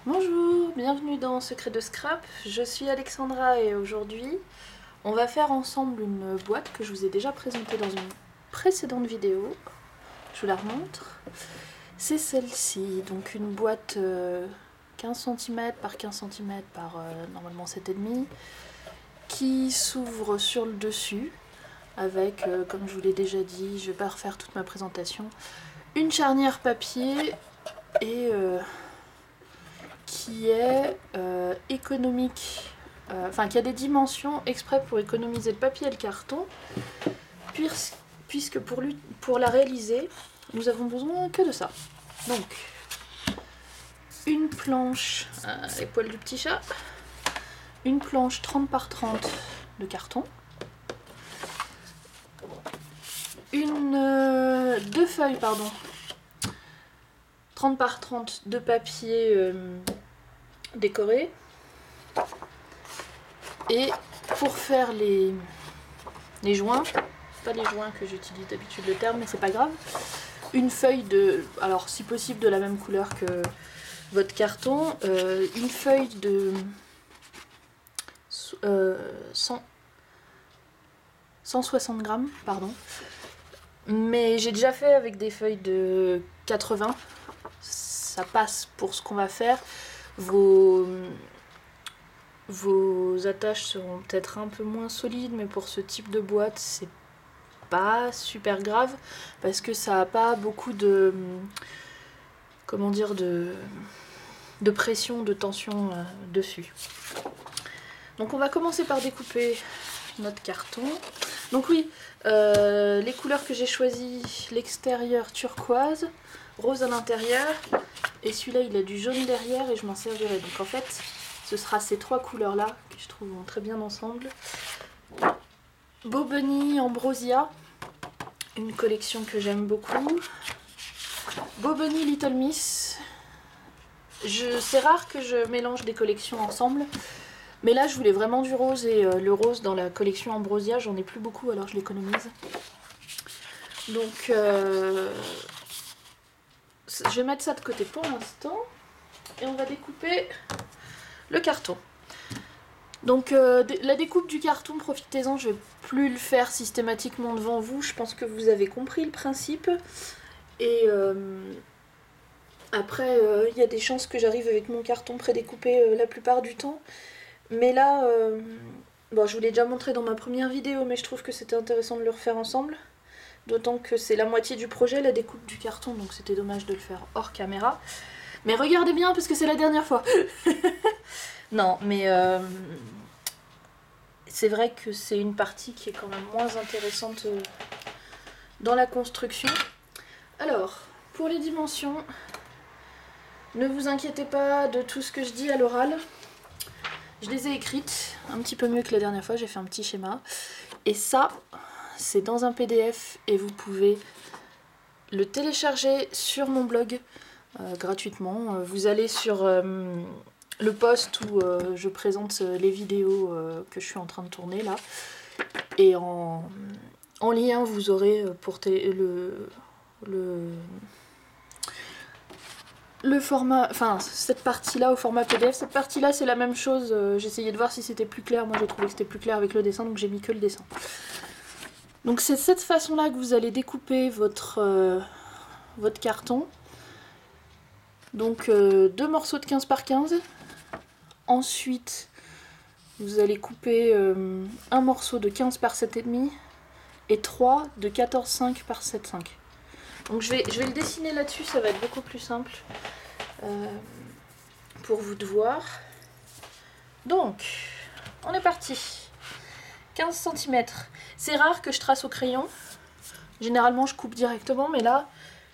Bonjour, bienvenue dans Secret de Scrap, je suis Alexandra et aujourd'hui on va faire ensemble une boîte que je vous ai déjà présentée dans une précédente vidéo. Je vous la remontre. C'est celle-ci, donc une boîte 15 cm par 15 cm par normalement 7,5 qui s'ouvre sur le dessus avec, comme je vous l'ai déjà dit, je vais pas refaire toute ma présentation, une charnière papier et qui est économique, enfin qui a des dimensions exprès pour économiser le papier et le carton, puisque pour la réaliser, nous avons besoin que de ça. Donc, une planche, les poils du petit chat, une planche 30 par 30 de carton, deux feuilles, pardon, 30 par 30 de papier décoré. Et pour faire les joints, pas les joints que j'utilise d'habitude le terme, mais c'est pas grave, une feuille de, alors si possible de la même couleur que votre carton, une feuille de 160 grammes, pardon. Mais j'ai déjà fait avec des feuilles de 80, ça passe pour ce qu'on va faire. Vos attaches seront peut-être un peu moins solides, mais pour ce type de boîte, c'est pas super grave parce que ça a pas beaucoup de, comment dire, de pression, de tension dessus. Donc on va commencer par découper notre carton. Donc oui, les couleurs que j'ai choisies, l'extérieur turquoise, rose à l'intérieur, et celui-là il a du jaune derrière et je m'en servirai. Donc en fait, ce sera ces trois couleurs-là que je trouve très bien ensemble. Bobony Ambrosia, une collection que j'aime beaucoup. Bobony Little Miss. C'est rare que je mélange des collections ensemble, mais là je voulais vraiment du rose et le rose dans la collection Ambrosia, j'en ai plus beaucoup alors je l'économise. Donc je vais mettre ça de côté pour l'instant et on va découper le carton. Donc la découpe du carton, profitez-en, je vais plus le faire systématiquement devant vous, je pense que vous avez compris le principe. Et après, il y a des chances que j'arrive avec mon carton prédécoupé la plupart du temps. Mais là, bon, je vous l'ai déjà montré dans ma première vidéo, mais je trouve que c'était intéressant de le refaire ensemble. D'autant que c'est la moitié du projet, la découpe du carton, donc c'était dommage de le faire hors caméra. Mais regardez bien, parce que c'est la dernière fois. Non, mais c'est vrai que c'est une partie qui est quand même moins intéressante dans la construction. Alors, pour les dimensions, ne vous inquiétez pas de tout ce que je dis à l'oral. Je les ai écrites un petit peu mieux que la dernière fois, j'ai fait un petit schéma. Et ça, c'est dans un PDF et vous pouvez le télécharger sur mon blog gratuitement. Vous allez sur le post où je présente les vidéos que je suis en train de tourner là. Et en lien, vous aurez pour le format, enfin cette partie-là au format PDF. Cette partie-là, c'est la même chose. J'essayais de voir si c'était plus clair. Moi, j'ai trouvé que c'était plus clair avec le dessin, donc j'ai mis que le dessin. Donc c'est de cette façon-là que vous allez découper votre carton. Donc deux morceaux de 15 par 15. Ensuite, vous allez couper un morceau de 15 par 7,5 et 3 de 14,5 par 7,5. Donc je vais le dessiner là-dessus, ça va être beaucoup plus simple pour vous de voir. Donc, on est parti. 15 cm. C'est rare que je trace au crayon. Généralement, je coupe directement, mais là,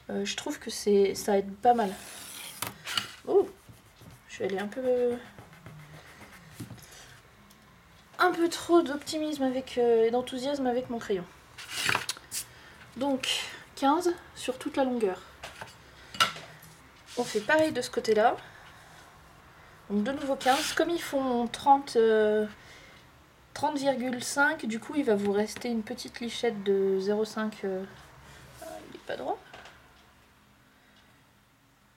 je trouve que ça aide pas mal. Oh, je suis allée un peu trop d'optimisme et d'enthousiasme avec mon crayon. Donc 15 sur toute la longueur. On fait pareil de ce côté-là. Donc de nouveau 15. Comme ils font 30,5, du coup il va vous rester une petite lichette de 0,5. Il est pas droit?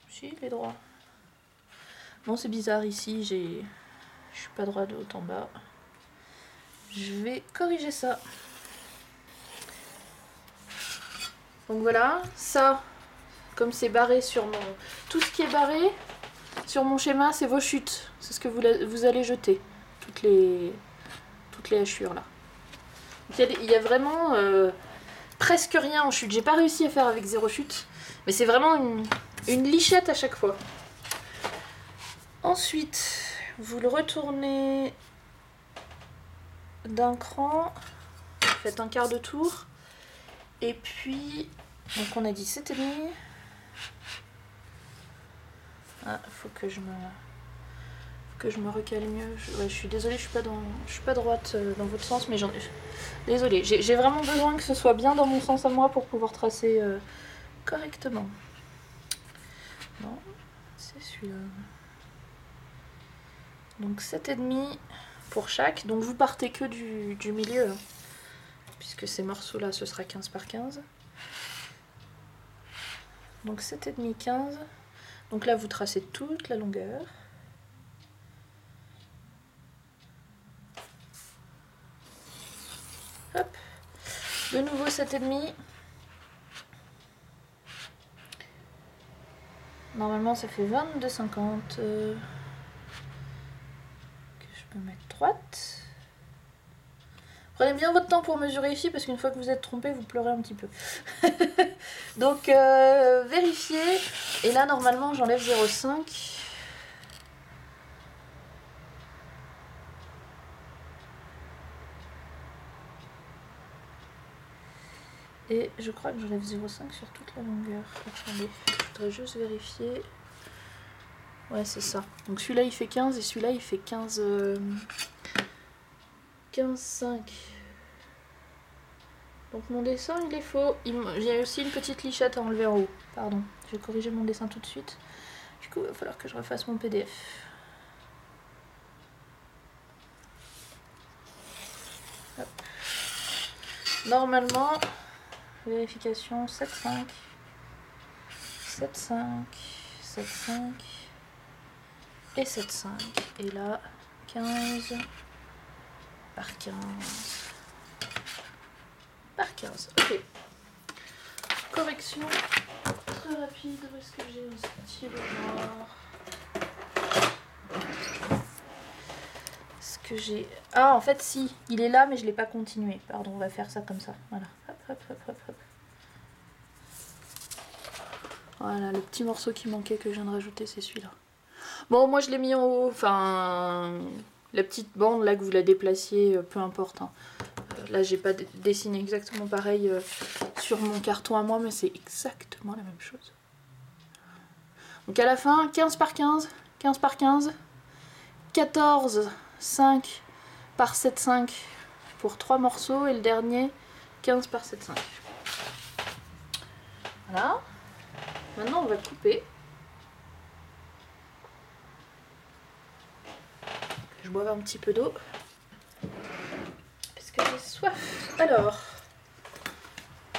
Si, il est droit. Bon, c'est bizarre ici, je suis pas droit de haut en bas. Je vais corriger ça. Donc voilà, ça, comme c'est barré sur mon... Tout ce qui est barré sur mon schéma, c'est vos chutes. C'est ce que vous allez jeter. Toutes les hachures là. Donc, il y a vraiment presque rien en chute. J'ai pas réussi à faire avec 0 chute. Mais c'est vraiment une lichette à chaque fois. Ensuite, vous le retournez d'un cran. Faites un quart de tour. Et puis, donc on a dit 7,5. Ah, faut que je me recale mieux. Ouais, je suis désolée, je suis pas droite dans votre sens, mais désolée, j'ai vraiment besoin que ce soit bien dans mon sens à moi pour pouvoir tracer correctement. Non, c'est celui-là. Donc 7,5 pour chaque. Donc vous partez que du milieu, hein, puisque ces morceaux-là, ce sera 15 par 15. Donc 7,5, 15. Donc là, vous tracez toute la longueur. Hop. De nouveau 7,5. Normalement, ça fait 22,50. Que je peux mettre droite. Prenez bien votre temps pour mesurer ici, parce qu'une fois que vous êtes trompé, vous pleurez un petit peu. Donc, vérifiez. Et là, normalement, j'enlève 0,5. Et je crois que j'enlève 0,5 sur toute la longueur. Attendez, je voudrais juste vérifier. Ouais, c'est ça. Donc celui-là, il fait 15 et celui-là, il fait 15... 15,5. Donc mon dessin, il est faux. J'ai aussi une petite lichette à enlever en haut. Pardon, je vais corriger mon dessin tout de suite. Du coup, il va falloir que je refasse mon PDF. Hop. Normalement, vérification 7,5. 7,5. 7,5. Et 7,5. Et là, 15 par 15. Par 15. Ok. Correction très rapide. Où est-ce que j'ai un stylo noir? Est-ce que j'ai... Ah, en fait, si. Il est là, mais je ne l'ai pas continué. Pardon, on va faire ça comme ça. Voilà. Hop, hop, hop, hop, hop. Voilà, le petit morceau qui manquait que je viens de rajouter, c'est celui-là. Bon, moi, je l'ai mis en haut. Enfin, la petite bande, là, que vous la déplaciez, peu importe. Hein. Là, j'ai pas dessiné exactement pareil sur mon carton à moi, mais c'est exactement la même chose. Donc à la fin, 15 par 15, 15 par 15, 14, 5 par 7, 5 pour 3 morceaux, et le dernier, 15 par 7, 5. Voilà. Maintenant, on va couper. Je boive un petit peu d'eau. Parce que j'ai soif. Alors,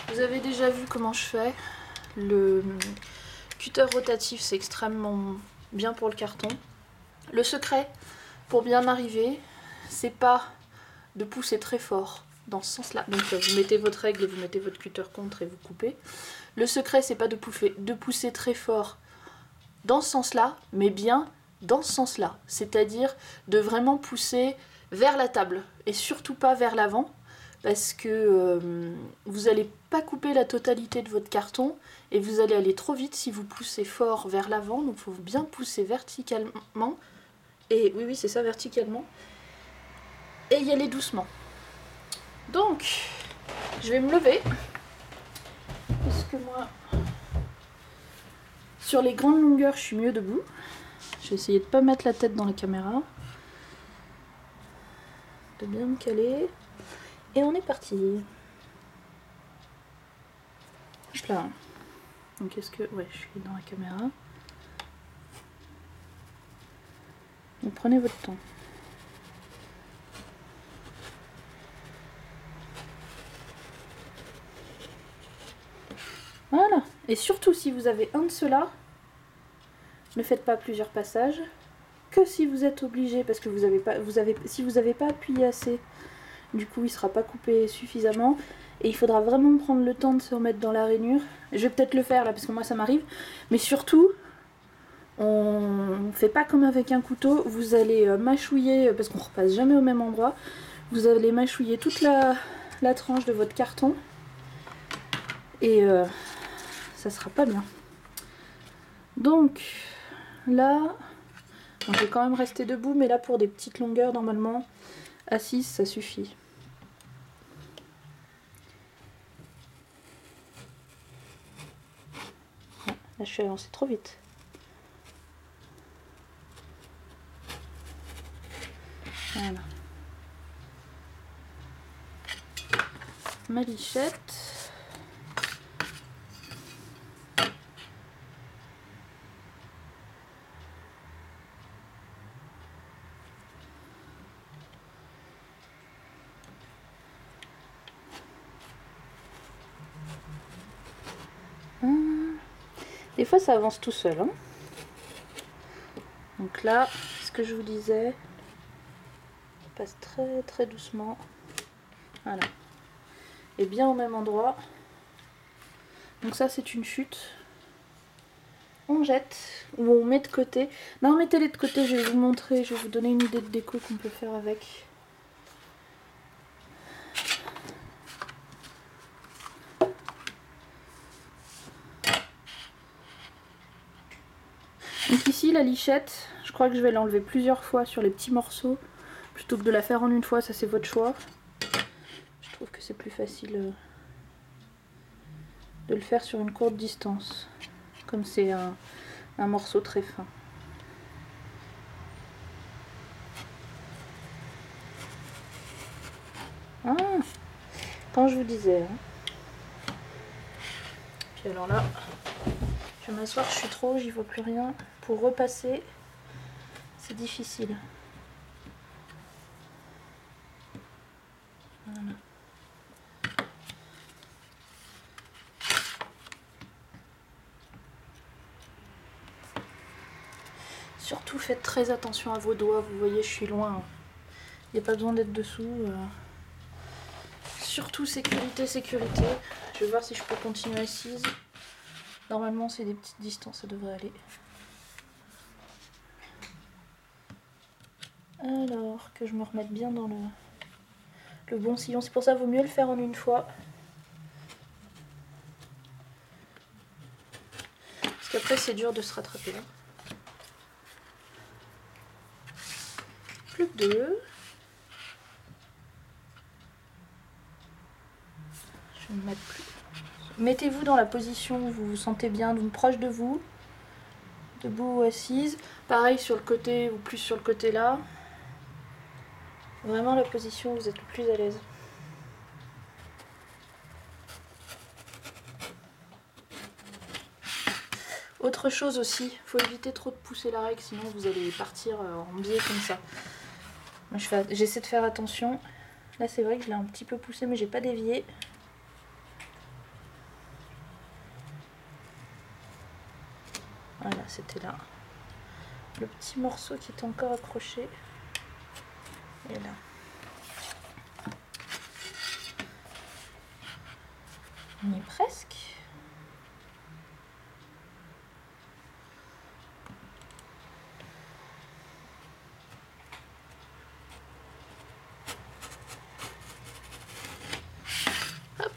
vous avez déjà vu comment je fais. Le cutter rotatif, c'est extrêmement bien pour le carton. Le secret, pour bien arriver, c'est pas de pousser très fort dans ce sens-là. Donc vous mettez votre règle et vous mettez votre cutter contre et vous coupez. Le secret, c'est pas de pousser très fort dans ce sens-là, mais bien dans ce sens-là. C'est-à-dire de vraiment pousser vers la table et surtout pas vers l'avant, parce que vous n'allez pas couper la totalité de votre carton et vous allez aller trop vite si vous poussez fort vers l'avant. Donc il faut bien pousser verticalement. Et oui, c'est ça, verticalement. Et y aller doucement. Donc, je vais me lever. Parce que moi, sur les grandes longueurs, je suis mieux debout. Je vais essayer de ne pas mettre la tête dans la caméra. De bien me caler. Et on est parti. Hop là. Donc est-ce que... Ouais, je suis dans la caméra. Donc prenez votre temps. Voilà. Et surtout, si vous avez un de ceux-là, ne faites pas plusieurs passages. que si vous êtes obligé, parce que si vous n'avez pas appuyé assez, du coup il sera pas coupé suffisamment. Et il faudra vraiment prendre le temps de se remettre dans la rainure. Je vais peut-être le faire là, parce que moi ça m'arrive. Mais surtout, on fait pas comme avec un couteau. Vous allez mâchouiller, parce qu'on repasse jamais au même endroit. Vous allez mâchouiller toute la tranche de votre carton. Et ça sera pas bien. Donc là, bon, je vais quand même rester debout, mais là pour des petites longueurs normalement, assise ça suffit. Ouais, là je suis avancée trop vite. Voilà. Ma lichette. Des fois ça avance tout seul. Hein. Donc là, ce que je vous disais, je passe très très doucement. Voilà. Et bien au même endroit. Donc ça c'est une chute. On jette ou on met de côté. Non, mettez-les de côté, je vais vous montrer, je vais vous donner une idée de déco qu'on peut faire avec. Donc ici la lichette, je crois que je vais l'enlever plusieurs fois sur les petits morceaux plutôt que de la faire en une fois, ça c'est votre choix. Je trouve que c'est plus facile de le faire sur une courte distance, comme c'est un morceau très fin. Ah, quand je vous disais. Hein. Puis alors là, je vais m'asseoir, je suis trop haut, j'y vois plus rien. Pour repasser, c'est difficile. Voilà. Surtout faites très attention à vos doigts, vous voyez je suis loin. Il n'y a pas besoin d'être dessous. Surtout sécurité, sécurité. Je vais voir si je peux continuer assise. Normalement c'est des petites distances, ça devrait aller. Alors que je me remette bien dans le bon sillon. C'est pour ça qu'il vaut mieux le faire en une fois. Parce qu'après c'est dur de se rattraper là. Plus que deux. Je vais me mettre plus. Mettez-vous dans la position où vous vous sentez bien, donc proche de vous. Debout ou assise. Pareil sur le côté ou plus sur le côté là. Vraiment la position où vous êtes le plus à l'aise. Autre chose aussi, il faut éviter trop de pousser la règle, sinon vous allez partir en biais comme ça. J'essaie de faire attention. Là c'est vrai que je l'ai un petit peu poussé mais j'ai pas dévié. Voilà, c'était là. Le petit morceau qui est encore accroché. Et là. On y est presque. Hop.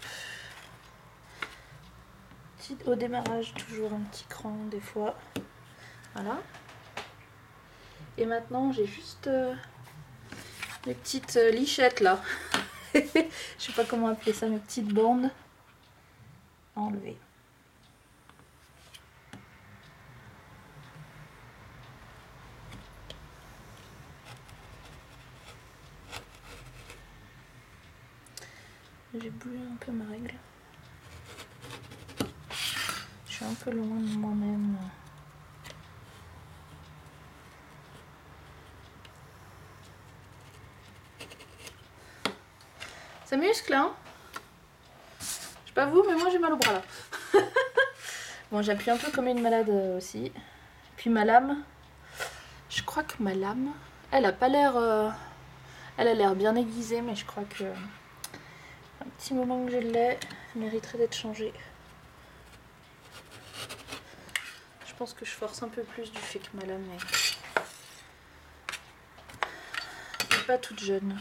Au démarrage, toujours un petit cran des fois. Voilà. Et maintenant, j'ai juste les petites lichettes là. Je sais pas comment appeler ça, mes petites bandes à enlever. J'ai bougé un peu ma règle. Je suis un peu loin de moi-même. Ça muscle hein. Je sais pas vous mais moi j'ai mal au bras là. Bon j'appuie un peu comme une malade aussi. Puis ma lame, Je crois que ma lame, elle a pas l'air... elle a l'air bien aiguisée, mais je crois que... un petit moment que je l'ai, elle mériterait d'être changée. Je pense que je force un peu plus du fait que ma lame est pas toute jeune.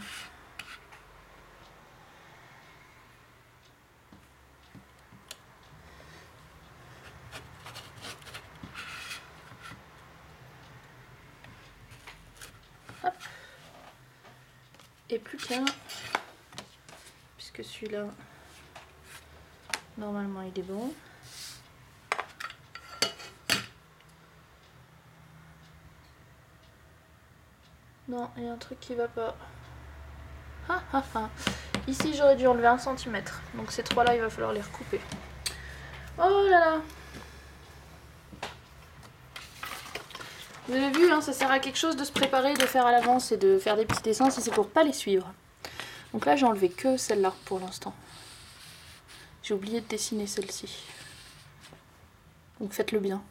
Hop. Et plus qu'un, puisque celui-là, normalement il est bon. Non, il y a un truc qui va pas. Ah, ah, ah. Ici j'aurais dû enlever 1 cm, donc ces 3 là il va falloir les recouper. Oh là là. Vous avez vu, hein, ça sert à quelque chose de se préparer, de faire à l'avance et de faire des petits dessins si c'est pour pas les suivre. Donc là j'ai enlevé que celle-là pour l'instant. J'ai oublié de dessiner celle-ci. Donc faites-le bien.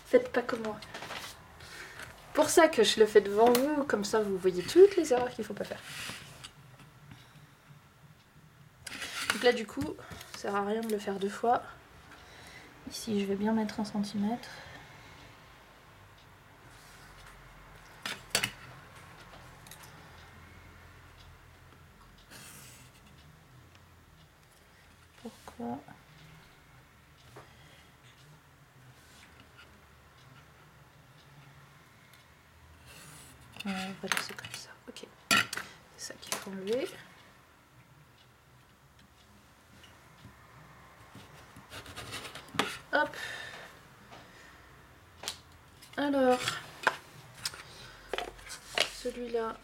Faites pas comme moi. Pour ça que je le fais devant vous, comme ça vous voyez toutes les erreurs qu'il faut pas faire. Donc là du coup, ça sert à rien de le faire 2 fois. Ici je vais bien mettre 1 cm. Pourquoi ? On va laisser comme ça. Ok. C'est ça qu'il faut enlever. Hop. Alors, celui-là,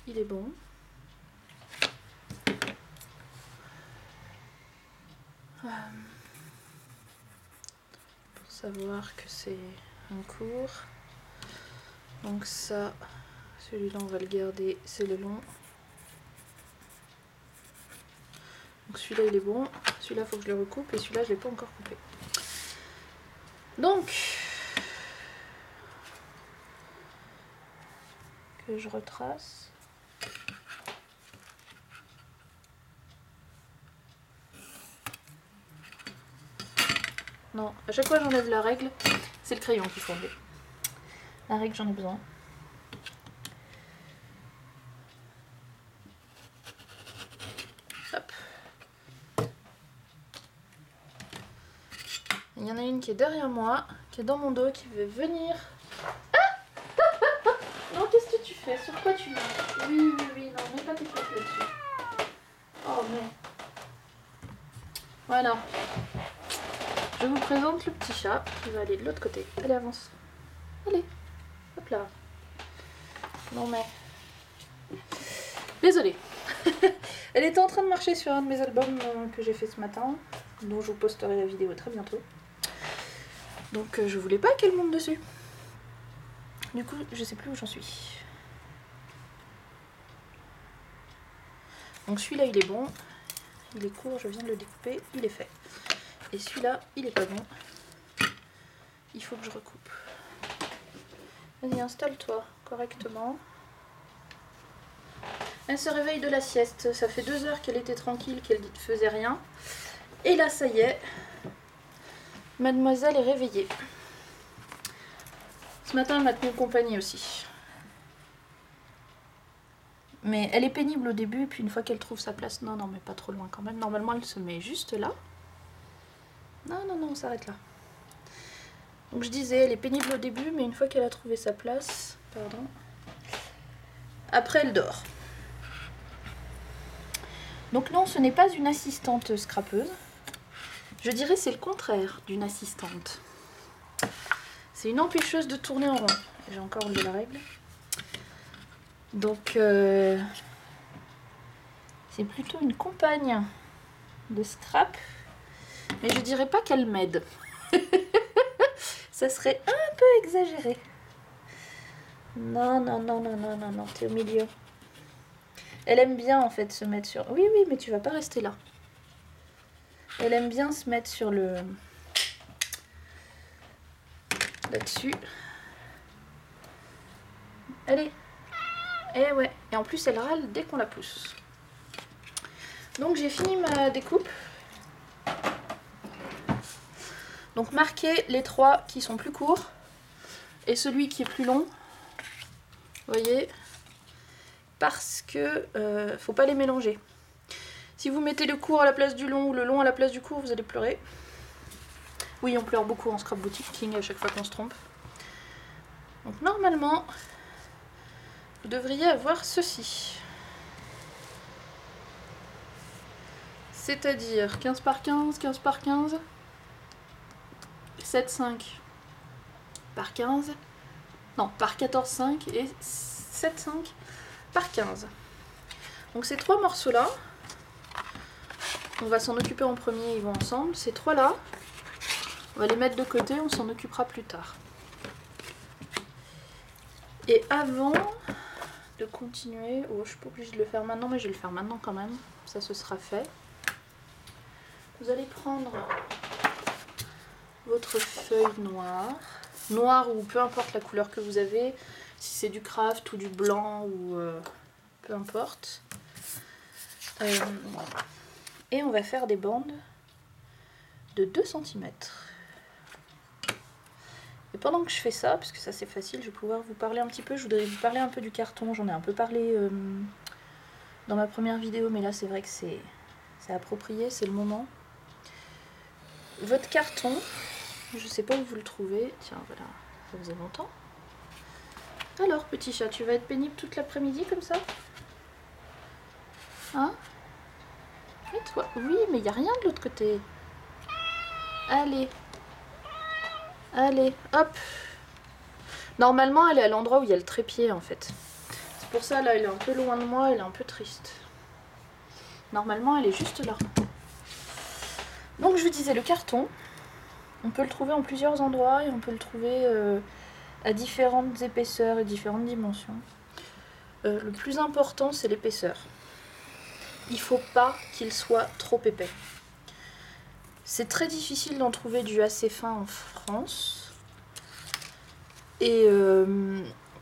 il est bon. Pour savoir que c'est un court. Donc ça, celui-là on va le garder, c'est le long. Donc celui-là il est bon, celui-là il faut que je le recoupe et celui-là je ne l'ai pas encore coupé. Donc, que je retrace. Non, à chaque fois j'enlève la règle, c'est le crayon qu'il faut enlever. La règle j'en ai besoin. Hop. Il y en a une qui est derrière moi, qui est dans mon dos, qui veut venir. Ah non, qu'est-ce que tu fais? Sur quoi tu vas? Oui, non, mets pas tes pattes là-dessus. Oh, mais... Voilà. Je vous présente le petit chat qui va aller de l'autre côté. Allez, avance. Allez. Hop là. Non, mais... Désolée. Elle était en train de marcher sur un de mes albums que j'ai fait ce matin, dont je vous posterai la vidéo très bientôt. Donc je voulais pas qu'elle monte dessus. Du coup, je sais plus où j'en suis. Donc celui-là, il est bon. Il est court, je viens de le découper, il est fait. Et celui-là, il est pas bon. Il faut que je recoupe. Vas-y, installe-toi correctement. Elle se réveille de la sieste. Ça fait 2 heures qu'elle était tranquille, qu'elle ne faisait rien. Et là, ça y est. Mademoiselle est réveillée. Ce matin, elle m'a tenu compagnie aussi. Mais elle est pénible au début, et puis une fois qu'elle trouve sa place... Non, mais pas trop loin quand même. Normalement, elle se met juste là. Non, on s'arrête là. Donc je disais, elle est pénible au début, mais une fois qu'elle a trouvé sa place... Pardon. Après, elle dort. Donc non, ce n'est pas une assistante scrapeuse. Je dirais c'est le contraire d'une assistante. C'est une empêcheuse de tourner en rond. J'ai encore enlevé la règle. Donc, c'est plutôt une compagne de scrap. Mais je dirais pas qu'elle m'aide. Ça serait un peu exagéré. Non, t'es au milieu. Elle aime bien en fait se mettre sur... Oui, mais tu vas pas rester là. Elle aime bien se mettre sur le... Là-dessus. Allez. Et ouais. Et en plus elle râle dès qu'on la pousse. Donc j'ai fini ma découpe. Donc marquez les 3 qui sont plus courts et celui qui est plus long. Vous voyez, parce que faut pas les mélanger. Si vous mettez le court à la place du long ou le long à la place du court, vous allez pleurer. Oui, on pleure beaucoup en scrapbooking à chaque fois qu'on se trompe. Donc normalement, vous devriez avoir ceci. C'est-à-dire 15 par 15, 15 par 15, 7,5 par 15, non, par 14,5 et 7,5 par 15. Donc ces 3 morceaux-là, on va s'en occuper en premier, ils vont ensemble. Ces 3-là, on va les mettre de côté, on s'en occupera plus tard. Et avant de continuer, oh, je suis pas obligée de le faire maintenant, mais je vais le faire maintenant quand même, ça ce sera fait. Vous allez prendre votre feuille noire ou peu importe la couleur que vous avez, si c'est du craft ou du blanc ou peu importe. Et on va faire des bandes de 2 cm. Et pendant que je fais ça, parce que ça c'est facile, je vais pouvoir vous parler un petit peu, je voudrais vous parler un peu du carton, j'en ai un peu parlé dans ma première vidéo, mais là c'est vrai que c'est approprié, c'est le moment. Votre carton, je sais pas où vous le trouvez, tiens voilà, ça faisait longtemps. Alors petit chat, tu vas être pénible toute l'après-midi comme ça? Hein? Et toi? Oui, mais il n'y a rien de l'autre côté. Allez. Allez, hop. Normalement, elle est à l'endroit où il y a le trépied, en fait. C'est pour ça, là, elle est un peu loin de moi, elle est un peu triste. Normalement, elle est juste là. Donc, je vous disais, le carton, on peut le trouver en plusieurs endroits et on peut le trouver à différentes épaisseurs et différentes dimensions. Le plus important, c'est l'épaisseur. Il ne faut pas qu'il soit trop épais. C'est très difficile d'en trouver du assez fin en France. Et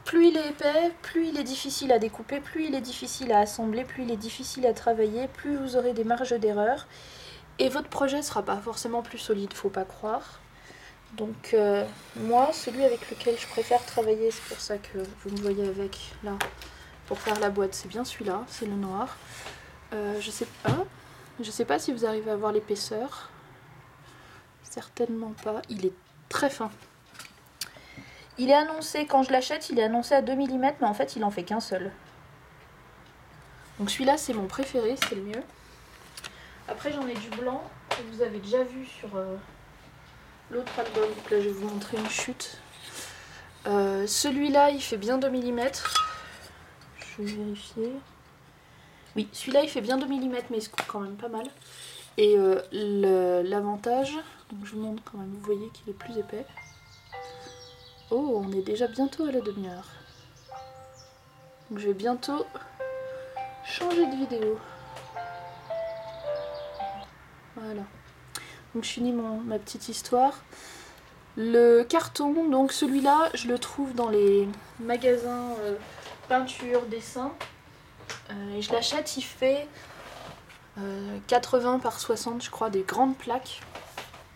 plus il est épais, plus il est difficile à découper, plus il est difficile à assembler, plus il est difficile à travailler, plus vous aurez des marges d'erreur. Et votre projet ne sera pas forcément plus solide, faut pas croire. Donc moi, celui avec lequel je préfère travailler, c'est pour ça que vous me voyez avec là, pour faire la boîte, c'est bien celui-là, c'est le noir. Je sais pas si vous arrivez à voir l'épaisseur. Certainement pas, il est très fin. Il est annoncé, quand je l'achète, il est annoncé à 2 mm, mais en fait il en fait qu'un seul. Donc celui-là c'est mon préféré, c'est le mieux. Après j'en ai du blanc, que vous avez déjà vu sur l'autre album. Donc là je vais vous montrer une chute. Celui-là il fait bien 2 mm. Je vais vérifier. Oui, celui-là il fait bien 2 mm, mais il se coupe quand même pas mal. Et l'avantage, donc je vous montre quand même, vous voyez qu'il est plus épais. Oh, on est déjà bientôt à la demi-heure. Donc je vais bientôt changer de vidéo. Voilà. Donc je finis ma petite histoire. Le carton, donc celui-là, je le trouve dans les magasins peinture, dessin. Et je l'achète, il fait 80 par 60, je crois, des grandes plaques.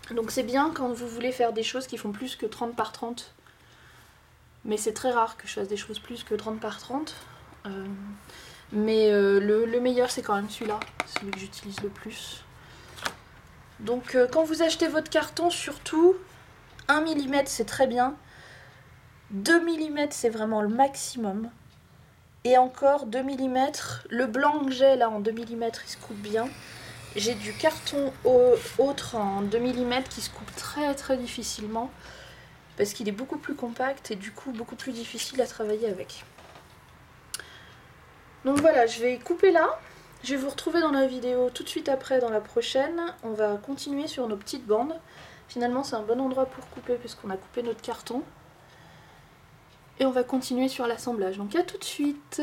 Donc c'est bien quand vous voulez faire des choses qui font plus que 30 par 30. Mais c'est très rare que je fasse des choses plus que 30 par 30. Le meilleur c'est quand même celui-là, celui que j'utilise le plus. Donc quand vous achetez votre carton, surtout 1 mm c'est très bien, 2 mm c'est vraiment le maximum. Et encore 2 mm, le blanc que j'ai là en 2 mm il se coupe bien. J'ai du carton autre en 2 mm qui se coupe très très difficilement. Parce qu'il est beaucoup plus compact et du coup beaucoup plus difficile à travailler avec. Donc voilà, je vais couper là. Je vais vous retrouver dans la vidéo tout de suite après, dans la prochaine. On va continuer sur nos petites bandes. Finalement c'est un bon endroit pour couper puisqu'on a coupé notre carton. Et on va continuer sur l'assemblage. Donc à tout de suite.